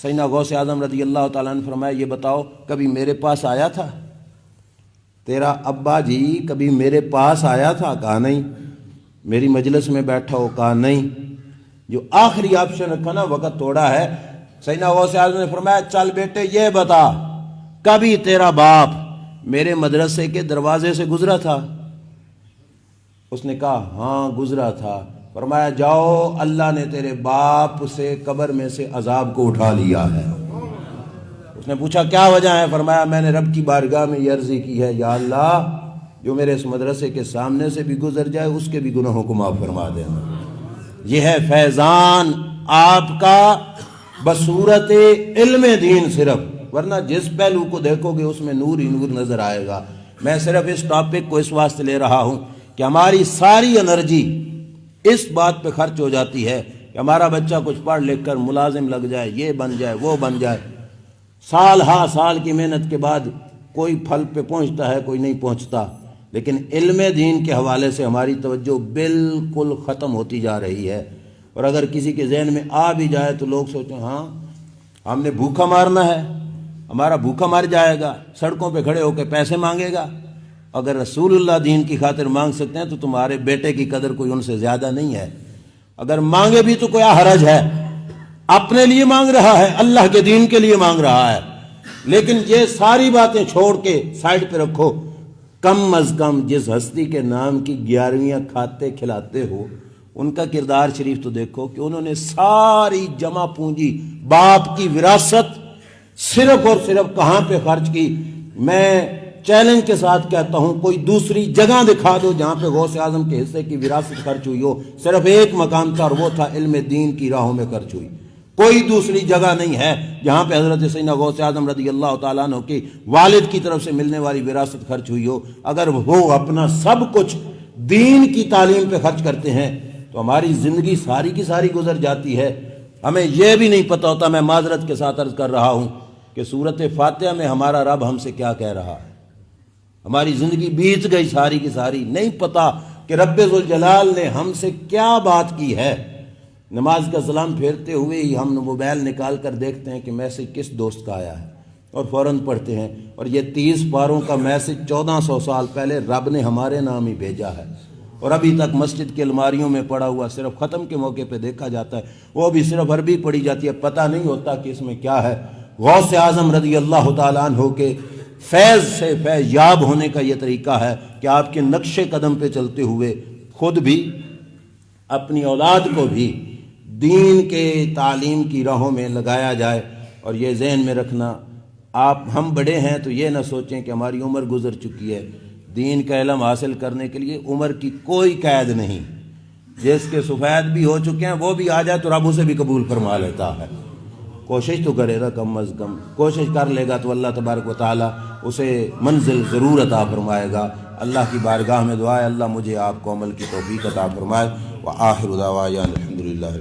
Speaker 1: سیدنا غوث اعظم رضی اللہ تعالیٰ نے فرمایا، یہ بتاؤ کبھی میرے پاس آیا تھا تیرا ابا جی؟ کبھی میرے پاس آیا تھا؟ کہا نہیں۔ میری مجلس میں بیٹھا ہو؟ کہا نہیں۔ جو آخری آپشن رکھا نا، وقت تھوڑا ہے، سیدنا غوث اعظم نے فرمایا، چل بیٹے یہ بتا، کبھی تیرا باپ میرے مدرسے کے دروازے سے گزرا تھا؟ اس نے کہا ہاں گزرا تھا۔ فرمایا جاؤ، اللہ نے تیرے باپ سے قبر میں سے عذاب کو اٹھا لیا ہے۔ اس نے پوچھا کیا وجہ ہے؟ فرمایا میں نے رب کی بارگاہ میں یہ عرضی کی ہے، یا اللہ جو میرے اس مدرسے کے سامنے سے بھی گزر جائے اس کے بھی گناہوں کو معاف فرما دینا۔ یہ ہے فیضان آپ کا بصورت علم دین صرف، ورنہ جس پہلو کو دیکھو گے اس میں نور ہی نور نظر آئے گا۔ میں صرف اس ٹاپک کو اس واسطے لے رہا ہوں کہ ہماری ساری انرجی اس بات پہ خرچ ہو جاتی ہے کہ ہمارا بچہ کچھ پڑھ لکھ کر ملازم لگ جائے، یہ بن جائے، وہ بن جائے، سال ہاں سال کی محنت کے بعد کوئی پھل پہ پہنچتا ہے، کوئی نہیں پہنچتا، لیکن علم دین کے حوالے سے ہماری توجہ بالکل ختم ہوتی جا رہی ہے۔ اور اگر کسی کے ذہن میں آ بھی جائے تو لوگ سوچیں ہاں ہم نے بھوکا مارنا ہے، ہمارا بھوکا مر جائے گا، سڑکوں پہ کھڑے ہو کے پیسے مانگے گا۔ اگر رسول اللہ دین کی خاطر مانگ سکتے ہیں تو تمہارے بیٹے کی قدر کوئی ان سے زیادہ نہیں ہے۔ اگر مانگے بھی تو کوئی حرج ہے، اپنے لیے مانگ رہا ہے، اللہ کے دین کے لیے مانگ رہا ہے۔ لیکن یہ ساری باتیں چھوڑ کے سائڈ پہ رکھو، کم از کم جس ہستی کے نام کی 11ویں کھاتے کھلاتے ہو ان کا کردار شریف تو دیکھو کہ انہوں نے ساری جمع پونجی باپ کی وراثت صرف اور صرف کہاں پہ خرچ کی۔ میں چیلنج کے ساتھ کہتا ہوں کوئی دوسری جگہ دکھا دو جہاں پہ غوث اعظم کے حصے کی وراثت خرچ ہوئی ہو، صرف ایک مقام تھا اور وہ تھا علم دین کی راہوں میں خرچ ہوئی۔ کوئی دوسری جگہ نہیں ہے جہاں پہ حضرت سیدنا غوث اعظم رضی اللہ تعالیٰ عنہ کی والد کی طرف سے ملنے والی وراثت خرچ ہوئی ہو۔ اگر وہ اپنا سب کچھ
Speaker 2: دین کی تعلیم پہ خرچ کرتے ہیں تو ہماری زندگی ساری کی ساری گزر جاتی ہے، ہمیں یہ بھی نہیں پتہ ہوتا۔ میں معذرت کے ساتھ عرض کر رہا ہوں کہ سورۃ فاتحہ میں ہمارا رب ہم سے کیا کہہ رہا ہے، ہماری زندگی بیت گئی ساری کی ساری، نہیں پتہ کہ رب ذوالجلال نے ہم سے کیا بات کی ہے۔ نماز کا سلام پھیرتے ہوئے ہی ہم موبائل نکال کر دیکھتے ہیں کہ میسج کس دوست کا آیا ہے اور فوراً پڑھتے ہیں، اور یہ 30 پاروں کا میسج 1400 سال پہلے رب نے ہمارے نام ہی بھیجا ہے، اور ابھی تک مسجد کی الماریوں میں پڑا ہوا، صرف ختم کے موقع پہ دیکھا جاتا ہے، وہ بھی صرف عربی پڑھی جاتی ہے، پتہ نہیں ہوتا کہ اس میں کیا ہے۔ غوث اعظم رضی اللہ تعالیٰ عنہ کے فیض سے فیض یاب ہونے کا یہ طریقہ ہے کہ آپ کے نقش قدم پہ چلتے ہوئے خود بھی اپنی اولاد کو بھی دین کے تعلیم کی راہوں میں لگایا جائے۔ اور یہ ذہن میں رکھنا، ہم بڑے ہیں تو یہ نہ سوچیں کہ ہماری عمر گزر چکی ہے، دین کا علم حاصل کرنے کے لیے عمر کی کوئی قید نہیں، جس کے سفید بھی ہو چکے ہیں وہ بھی آ جائے تو رب اسے بھی قبول فرما لیتا ہے۔ کوشش تو کرے گا، کم از کم کوشش کر لے گا تو اللہ تبارک و تعالیٰ اسے منزل ضرور عطا فرمائے گا۔ اللہ کی بارگاہ میں دعا ہے اللہ مجھے آپ کو عمل کی توفیق عطا فرمائے۔ وآخر دعوانا الحمدللہ۔